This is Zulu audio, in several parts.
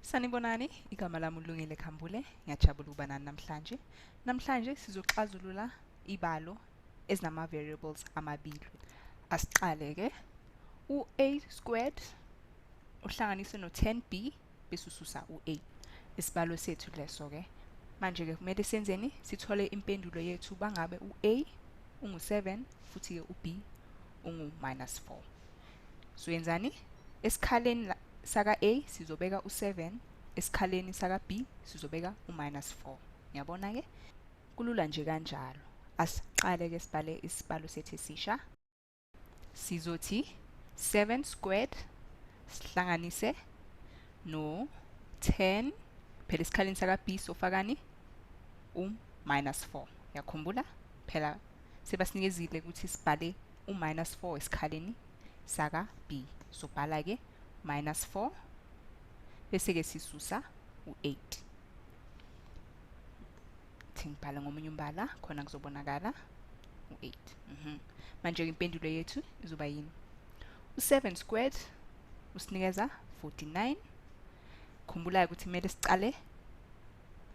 Sanibonani, igama lami uLungile Khambule. Ngiyajabula ukuba nani namhlanje. Namhlanje sizoxazulula ibalo ezinama variables amabili. Asiqale ke. U-a squared uhlanganise no-10b bese ususa u-8. Isibalo sethu leso ke. Manje ke kumele senzeni? Sithole impendulo yethu bangabe u-a ungu-7 futhi ke u-b ungu-4. So yenzani? Esikhaleni saka A sizobeka u7, esikhaleni saka B sizobeka u-4. Ngiyabona ke? Kulula nje kanjalo. Asiqale ke sibhale isibalo sethu esisha. Sizothi 7 squared sihlanganise no 10 phela esikhaleni saka B sofakani u-4. Yakhumbula? Phela sebasinikezile ukuthi sibhale u-4 esikhaleni saka B. So bhala ke -4 bese ke sisusa u-8. Ngibhala ngomunye umbala khona kuzobonakala u-8. Manje impendulo yethu izoba yini? U7 squared usinikeza 49. Khumbula ukuthi kumele sicale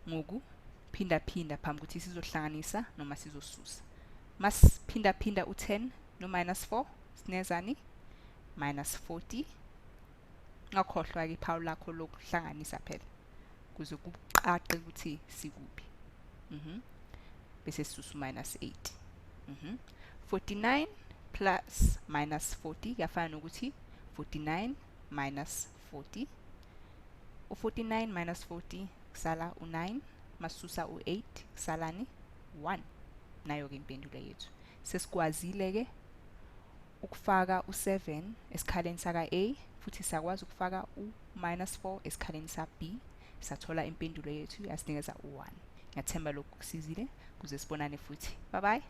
ngokuphinda phinda phambi ukuthi sizohlanganisa noma sizosusa. Masiphinda phinda u10 no-4 sinezani? -40. Ngakhohlwa ke iphawu lakho lokuhlanganisa phela kuze kuqaqe ukuthi sikuphi. Bese sisusa -8. 49 plus -40 kuyafana nokuthi 49 minus 40. U49 minus 40 kusala u9, masisusa u8 kusalani 1. Nayo ke impendulo yethu. Sesikwazile ke ukufaka u7 esikhaleni saka A futhi siyakwazi ukufaka u-4 esikhaleni sa B, sathola impendulo yethu yasinikeza u1. Ngiyathemba lokhu kusizile kuze sibonane futhi. Bye bye.